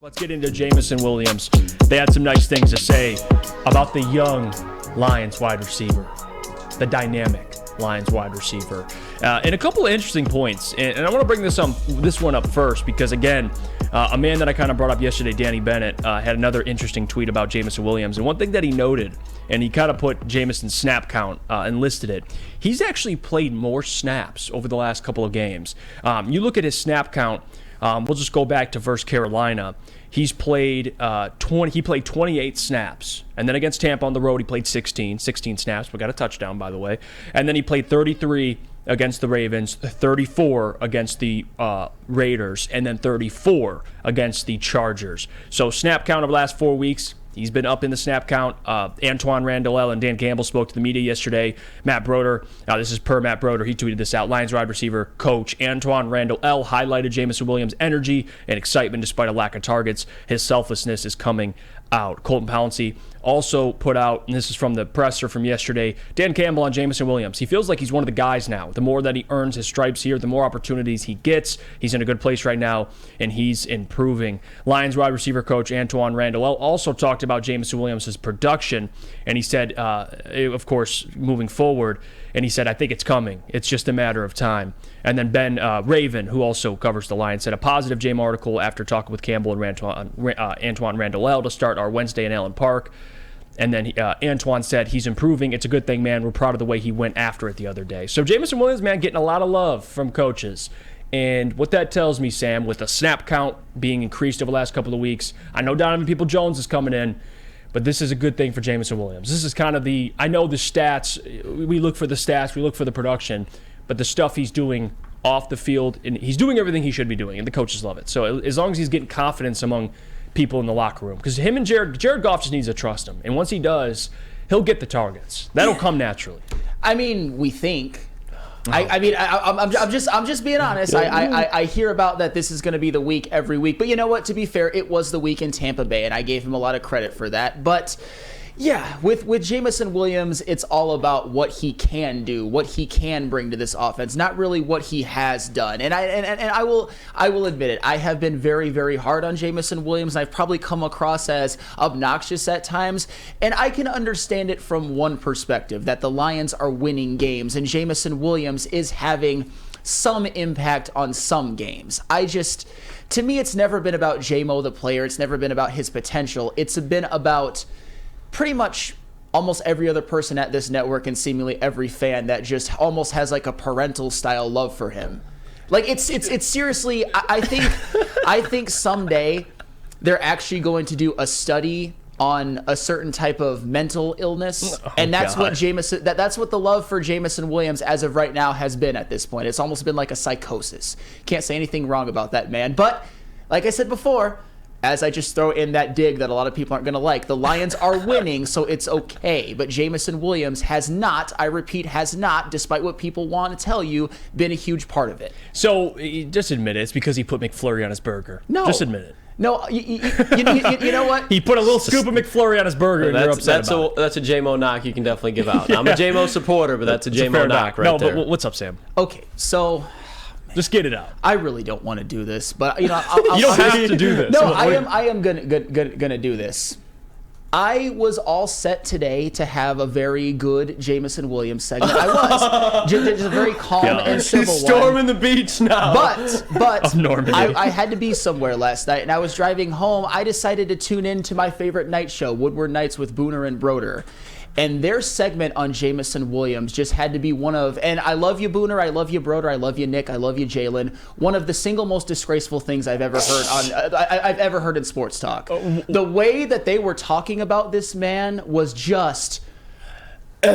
Let's get into Jameson Williams. They had some nice things to say about the young Lions wide receiver, the dynamic Lions wide receiver, and a couple of interesting points. And I want to bring this one up first because, again, a man that I kind of brought up yesterday, Danny Bennett, had another interesting tweet about Jameson Williams. And one thing that he noted, and he kind of put Jameson's snap count and listed it, he's actually played more snaps over the last couple of games. You look at his snap count. We'll just go back to versus Carolina. He's played 28 snaps. And then against Tampa on the road, he played 16 snaps, but got a touchdown, by the way. And then he played 33 against the Ravens, 34 against the Raiders, and then 34 against the Chargers. So snap count over the last 4 weeks, he's been up in the snap count. Antoine Randall and Dan Campbell spoke to the media yesterday. Matt Broder, this is per Matt Broder, he tweeted this out. Lions wide receiver coach Antoine Randall highlighted Jameson Williams' energy and excitement despite a lack of targets. His selflessness is coming out. Colton Pouncey also put out, and this is from the presser from yesterday, Dan Campbell on Jameson Williams. He feels like he's one of the guys now. The more that he earns his stripes here, the more opportunities he gets. He's in a good place right now, and he's improving. Lions wide receiver coach Antoine Randall also talked about Jameson Williams' production, and he said, of course, moving forward, and he said, I think it's coming. It's just a matter of time. And then Ben Raven, who also covers the Lions, said a positive JAME article after talking with Campbell and Antoine Randall to start our Wednesday in Allen Park. And then Antoine said, he's improving. It's a good thing, man. We're proud of the way he went after it the other day. So Jameson Williams, man, getting a lot of love from coaches. And what that tells me, Sam, with the snap count being increased over the last couple of weeks, I know Donovan Peoples-Jones is coming in, but this is a good thing for Jameson Williams. This is kind of I know the stats, we look for the stats, we look for the production, but the stuff he's doing off the field, and he's doing everything he should be doing, and the coaches love it. So as long as he's getting confidence among people in the locker room, because him and Jared Goff just needs to trust him, and once he does, he'll get the targets. That'll come naturally. I mean, we think. I'm just being honest. I hear about that this is going to be the week every week, but you know what? To be fair, it was the week in Tampa Bay, and I gave him a lot of credit for that. But yeah, with Jameson Williams, it's all about what he can do, what he can bring to this offense, not really what he has done. And I will admit it. I have been very, very hard on Jameson Williams. I've probably come across as obnoxious at times, and I can understand it from one perspective, that the Lions are winning games, and Jameson Williams is having some impact on some games. To me, it's never been about J-Mo the player. It's never been about his potential. It's been about pretty much almost every other person at this network and seemingly every fan that just almost has like a parental style love for him. Like it's seriously, I think someday they're actually going to do a study on a certain type of mental illness, and that's what that's what the love for Jameson Williams as of right now has been at this point. It's almost been like a psychosis. Can't say anything wrong about that man, but like I said before, as I just throw in that dig that a lot of people aren't going to like, the Lions are winning, so it's okay. But Jameson Williams has not, I repeat, has not, despite what people want to tell you, been a huge part of it. So just admit it. It's because he put McFlurry on his burger. No. Just admit it. No, you know what? He put a little scoop of McFlurry on his burger, and you're upset about it. That's a J-Mo knock you can definitely give out. Yeah. I'm a J-Mo supporter, but that's a J-Mo knock right there. No, but what's up, Sam? Okay, so just get it out. I really don't want to do this, but you don't have to do this. No, I am gonna do this. I was all set today to have a very good Jameson Williams segment. I was just a very calm and civil one. Storming the beach now. But of Normandy. I had to be somewhere last night, and I was driving home. I decided to tune in to my favorite night show, Woodward Nights with Booner and Broder. And their segment on Jameson Williams just had to be one of, and I love you, Booner, I love you, Broder, I love you, Nick, I love you, Jalen, one of the single most disgraceful things I've ever heard I've ever heard in sports talk. The way that they were talking about this man was just. Do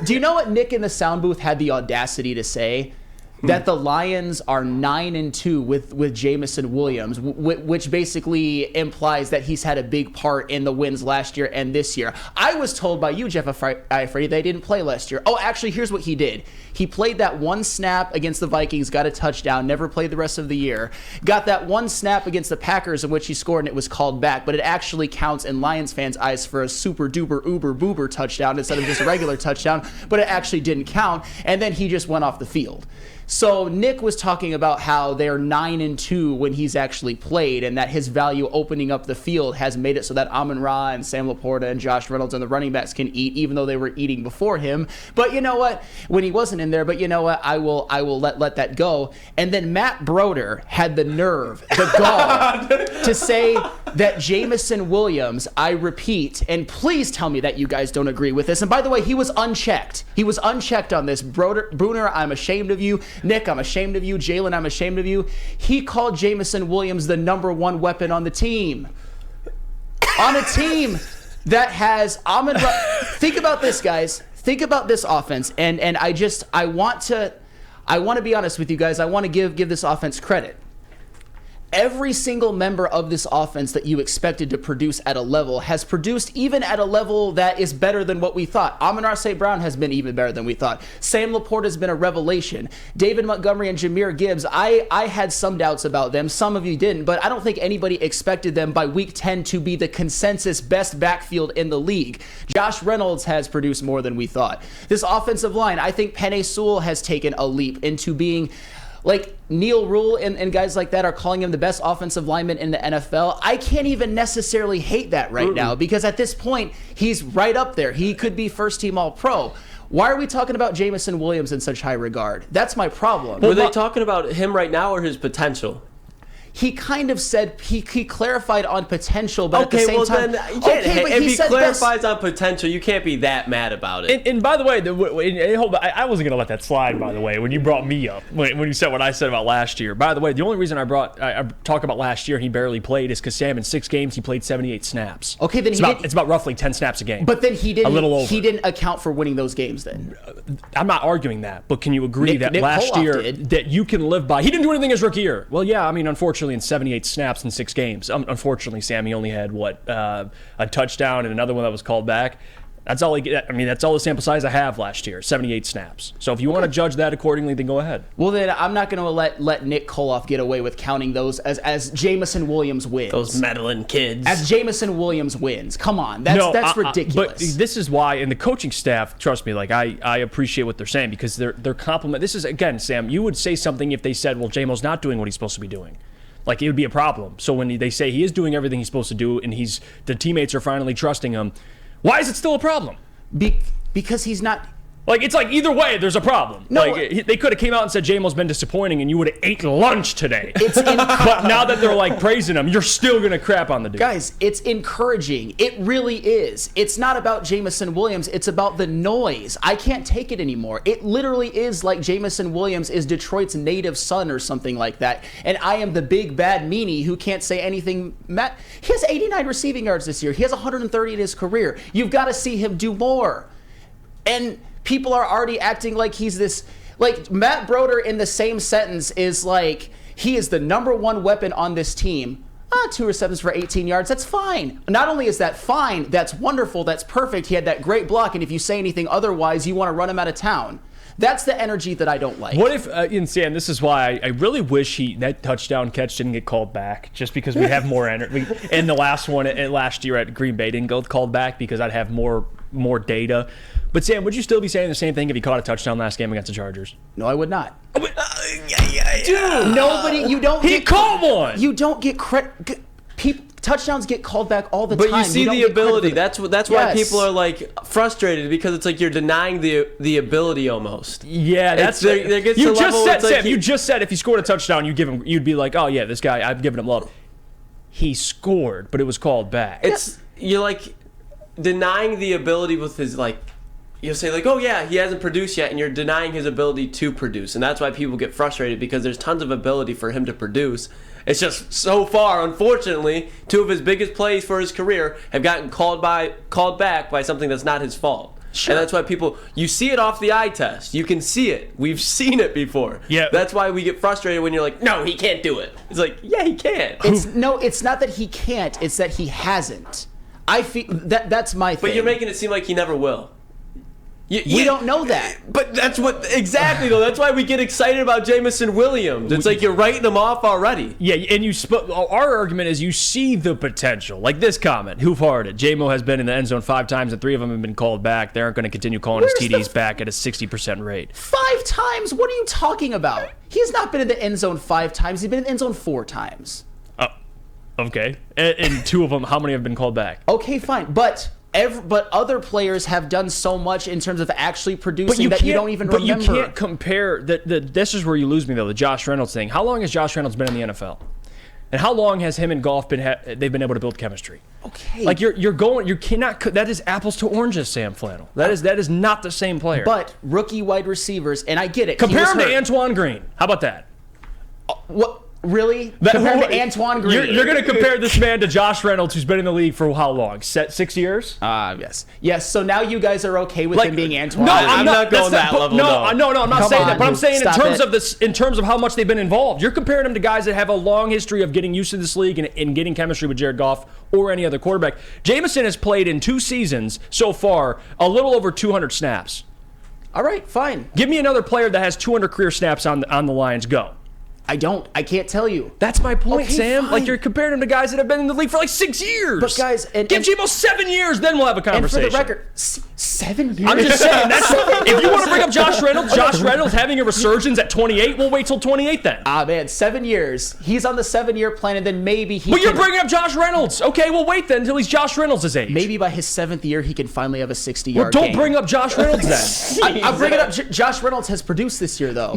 you know what Nick in the sound booth had the audacity to say? That the Lions are 9-2 with Jameson Williams, which basically implies that he's had a big part in the wins last year and this year. I was told by you, Jeff Iafredi, they didn't play last year. Oh, actually, here's what he did. He played that one snap against the Vikings, got a touchdown, never played the rest of the year. Got that one snap against the Packers in which he scored and it was called back, but it actually counts in Lions fans' eyes for a super duper uber boober touchdown instead of just a regular touchdown, but it actually didn't count, and then he just went off the field. So Nick was talking about how they're 9-2 when he's actually played, and that his value opening up the field has made it so that Amon-Ra and Sam Laporta and Josh Reynolds and the running backs can eat, even though they were eating before him. But you know what? When he wasn't in there, but you know what? I will let that go. And then Matt Broder had the nerve, the gall, to say that Jameson Williams, I repeat, and please tell me that you guys don't agree with this. And by the way, he was unchecked. He was unchecked on this. Bruner, I'm ashamed of you. Nick, I'm ashamed of you. Jalen, I'm ashamed of you. He called Jameson Williams the number one weapon on the team. On a team that has Amon-Ra. Think about this, guys. Think about this offense. And I want to be honest with you guys. I want to give this offense credit. Every single member of this offense that you expected to produce at a level has produced even at a level that is better than what we thought. Amon-Ra St. Brown has been even better than we thought. Sam Laporta has been a revelation. David Montgomery and Jahmyr Gibbs, I had some doubts about them. Some of you didn't, but I don't think anybody expected them by week 10 to be the consensus best backfield in the league. Josh Reynolds has produced more than we thought. This offensive line, I think Penei Sewell has taken a leap into being... Like Neil Rule and guys like that are calling him the best offensive lineman in the NFL. I can't even necessarily hate that right now because at this point, he's right up there. He could be first team All-Pro. Why are we talking about Jameson Williams in such high regard? That's my problem. Were they talking about him right now or his potential? He kind of said he clarified on potential, but at the same time, if he clarifies on potential, you can't be that mad about it. And by the way, I wasn't gonna let that slide. By the way, when you brought me up, when you said what I said about last year. By the way, the only reason I talk about last year, he barely played, is because Sam in 6 games he played 78 snaps. Okay, then it's about roughly 10 snaps a game. But then he didn't. A little over. He didn't account for winning those games. Then I'm not arguing that, but can you agree that Nick last Koloff year did. that you can live by? He didn't do anything his rookie year. Well, yeah, I mean, unfortunately, in 78 snaps in 6 games. Unfortunately, Sam, he only had a touchdown and another one that was called back. That's all that's all the sample size I have last year, 78 snaps. So if you want to judge that accordingly, then go ahead. Well, then I'm not going to let Nick Koloff get away with counting those as Jameson Williams wins. Those meddling kids. As Jameson Williams wins. Come on. That's ridiculous. But this is why, and the coaching staff, trust me, like I appreciate what they're saying because they're compliment. This is, again, Sam, you would say something if they said, well, Jamo's not doing what he's supposed to be doing. Like, it would be a problem. So when they say he is doing everything he's supposed to do and the teammates are finally trusting him, why is it still a problem? Because he's not... Like, it's like either way, there's a problem. No, like, they could have came out and said Jamo's been disappointing and you would have ate lunch today. But now that they're like praising him, you're still going to crap on the dude. Guys, it's encouraging. It really is. It's not about Jameson Williams. It's about the noise. I can't take it anymore. It literally is like Jameson Williams is Detroit's native son or something like that. And I am the big bad meanie who can't say anything. Matt, he has 89 receiving yards this year. He has 130 in his career. You've got to see him do more. And people are already acting like he's this, like Matt Broder in the same sentence is like, he is the number one weapon on this team. 2 receptions for 18 yards, that's fine. Not only is that fine, that's wonderful, that's perfect. He had that great block, and if you say anything otherwise, you want to run him out of town. That's the energy that I don't like. What if, and Sam, this is why I really wish that touchdown catch didn't get called back, just because we have more energy. And the last one last year at Green Bay didn't go called back because I'd have more data. But Sam, would you still be saying the same thing if he caught a touchdown last game against the Chargers? No, I would not. Dude, nobody, you don't. He caught one. You don't get credit. Touchdowns get called back all the time. But you see the ability. That's why people are like frustrated because it's like you're denying the ability almost. Yeah, that's you just said, Sam. You just said if he scored a touchdown, you'd be like, oh yeah, this guy, I've given him love. He scored, but it was called back. You're like denying the ability with his like. You'll say like, oh yeah, he hasn't produced yet, and you're denying his ability to produce, and that's why people get frustrated because there's tons of ability for him to produce. It's just so far, unfortunately, 2 of his biggest plays for his career have gotten called back by something that's not his fault. Sure. And that's why you see it off the eye test. You can see it. We've seen it before. Yeah. That's why we get frustrated when you're like, no, he can't do it. It's like, yeah, he can. It's not that he can't. It's that he hasn't. I feel that's my thing. But you're making it seem like he never will. We don't know that. But that's what exactly though. That's why we get excited about Jameson Williams. It's like you're writing them off already. Yeah, and our argument is you see the potential. Like this comment, who farted? J-Mo has been in the end zone 5 times, and 3 of them have been called back. They aren't going to continue calling his TDs back at a 60% rate. 5 times? What are you talking about? He's not been in the end zone 5 times. He's been in the end zone 4 times. Okay. And 2 of them, how many have been called back? Okay, fine. But other players have done so much in terms of actually producing that you don't even remember. But you can't compare. This is where you lose me, though, the Josh Reynolds thing. How long has Josh Reynolds been in the NFL? And how long has him and Goff they've been able to build chemistry? Okay. Like you cannot, that is apples to oranges, Sam Flannel. That is not the same player. But rookie wide receivers, and I get it. Compare him to Antoine Green. How about that? What? Really? Compare him to Antoine Green. You're going to compare this man to Josh Reynolds, who's been in the league for how long? 6 years? Yes. Yes, so now you guys are okay with him being Antoine. No, I'm not going that level. No, I'm not saying that. But I'm saying in terms of how much they've been involved. You're comparing them to guys that have a long history of getting used to this league and getting chemistry with Jared Goff or any other quarterback. Jameson has played in 2 seasons so far a little over 200 snaps. All right, fine. Give me another player that has 200 career snaps on the Lions. Go. I can't tell you. That's my point, Okay, Sam. fine. Like, you're comparing them to guys that have been in the league for like 6 years. But guys, give J-Mo 7 years, then we'll have a conversation. And for the record, 7 years? I'm just saying, if you want to bring up Josh Reynolds having a resurgence at 28, we'll wait till 28 then. Man, 7 years. He's on the 7-year plan, and then maybe he But you're bringing up Josh Reynolds. Okay, we'll wait then until he's Josh Reynolds' age. Maybe by his 7th year, he can finally have a 60-yard Well, don't bring up Josh Reynolds then. I'm bringing up Josh Reynolds has produced this year, though.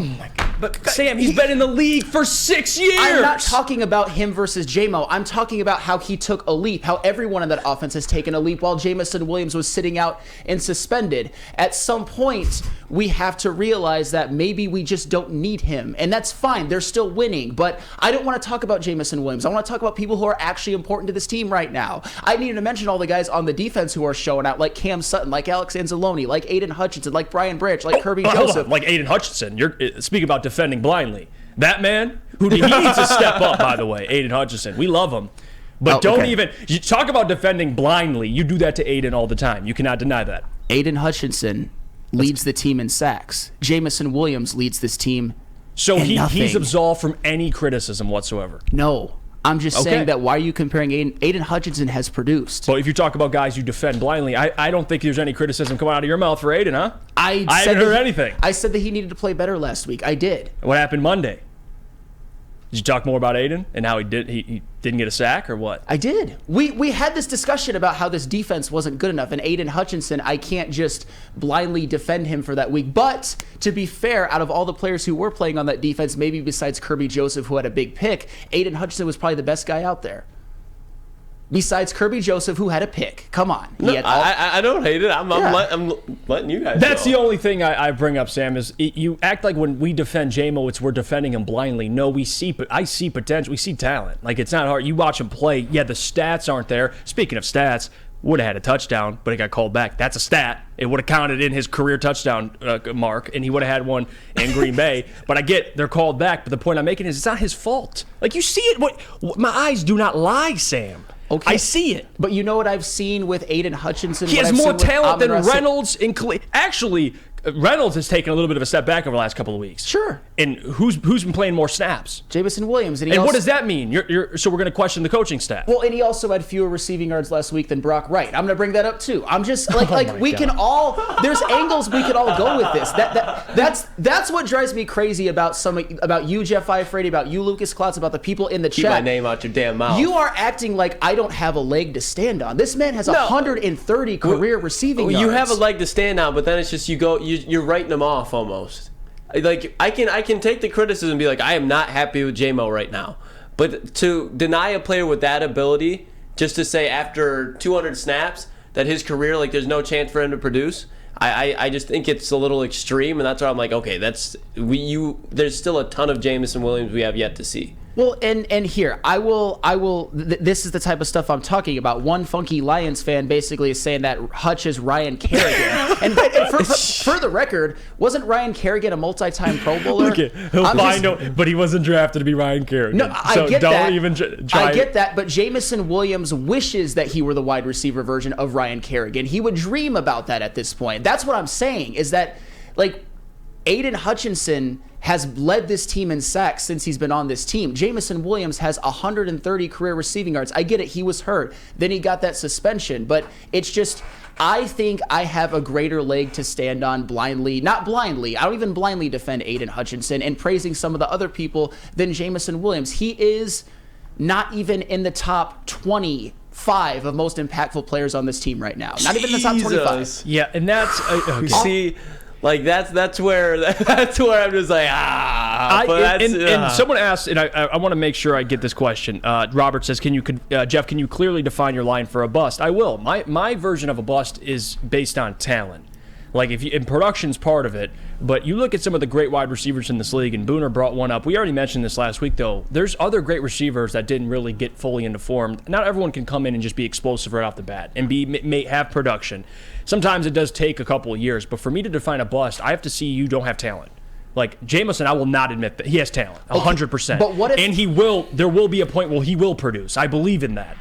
But Sam, he's been in the league for 6 years. I'm not talking about him versus J-Mo. I'm talking about how he took a leap, how everyone in that offense has taken a leap while Jameson Williams was sitting out and suspended. At some point, we have to realize that maybe we just don't need him. And that's fine. They're still winning. But I don't want to talk about Jameson Williams. I want to talk about people who are actually important to this team right now. I need to mention all the guys on the defense who are showing out, like Cam Sutton, like Alex Anzalone, like Aiden Hutchinson, like Brian Branch, like Kirby Joseph. Like Aiden Hutchinson. You're speaking about defending blindly. That man, he needs to step up, by the way, Aiden Hutchinson. We love him. But you talk about defending blindly. You do that to Aiden all the time. You cannot deny that. Aiden Hutchinson leads the team in sacks. Jameson Williams leads this team So in nothing. he's absolved from any criticism whatsoever. No. I'm just saying that why are you comparing Aiden? Aiden Hutchinson has produced. But if you talk about guys you defend blindly, I don't think there's any criticism coming out of your mouth for Aiden, huh? I haven't heard anything. I said that he needed to play better last week. I did. What happened Monday? Did you talk more about Aiden and how he didn't get a sack or what? I did. We had this discussion about how this defense wasn't good enough, and Aiden Hutchinson, I can't just blindly defend him for that week. But to be fair, out of all the players who were playing on that defense, maybe besides Kirby Joseph, who had a big pick, Aiden Hutchinson was probably the best guy out there. Besides Kirby Joseph, who had a pick. Come on. I don't hate it. I'm letting you guys That's know. the only thing I bring up, Sam, is you act like when we defend J-Mo, we're defending him blindly. No, I see potential. We see talent. Like, it's not hard. You watch him play. Yeah, the stats aren't there. Speaking of stats, would have had a touchdown, but it got called back. That's a stat. It would have counted in his career touchdown mark, and he would have had one in Green Bay. But I get they're called back, but the point I'm making is it's not his fault. Like, you see it. My eyes do not lie, Sam. Okay. I see it. But you know what I've seen with Aiden Hutchinson? He has more talent than Reynolds. Actually, Reynolds has taken a little bit of a step back over the last couple of weeks. Sure. And who's been playing more snaps? Jameson Williams. And what does that mean? So we're going to question the coaching staff. Well, and he also had fewer receiving yards last week than Brock Wright. I'm going to bring that up too. I'm just there's angles we can all go with this. That's what drives me crazy about you, Jeff Eifredi, about you, Lucas Klotz, about the people in the chat. Keep my name out your damn mouth. You are acting like I don't have a leg to stand on. This man has 130 career receiving yards. You have a leg to stand on, but then it's just you're writing them off almost. Like, I can take the criticism and be like, I am not happy with J-Mo right now. But to deny a player with that ability, just to say after 200 snaps that his career, like, there's no chance for him to produce, I just think it's a little extreme, and that's why I'm like, okay, there's still a ton of Jameson Williams we have yet to see. Well, and here this is the type of stuff I'm talking about. One funky Lions fan basically is saying that Hutch is Ryan Kerrigan. and for the record, wasn't Ryan Kerrigan a multi-time Pro Bowler? Okay, but he wasn't drafted to be Ryan Kerrigan. No, I get that. Even try. I get that, but Jameson Williams wishes that he were the wide receiver version of Ryan Kerrigan. He would dream about that at this point. That's what I'm saying, is that, like, Aiden Hutchinson has led this team in sacks since he's been on this team. Jameson Williams has 130 career receiving yards. I get it, he was hurt. Then he got that suspension. But it's just, I think I have a greater leg to stand on blindly. Not blindly. I don't even blindly defend Aiden Hutchinson and praising some of the other people than Jameson Williams. He is not even in the top 25 of most impactful players on this team right now. Not even in the top 25. Yeah, and that's... okay. See... Like that's where I'm just like and someone asked, and I want to make sure I get this question. Robert says, Jeff, can you clearly define your line for a bust? I will. My version of a bust is based on talent. Like, and production's part of it, but you look at some of the great wide receivers in this league, and Booner brought one up. We already mentioned this last week, though. There's other great receivers that didn't really get fully into form. Not everyone can come in and just be explosive right off the bat and have production. Sometimes it does take a couple of years, but for me to define a bust, I have to see you don't have talent. Like, Jameson, I will not admit that he has talent, 100%. But what if... And there will be a point where he will produce. I believe in that.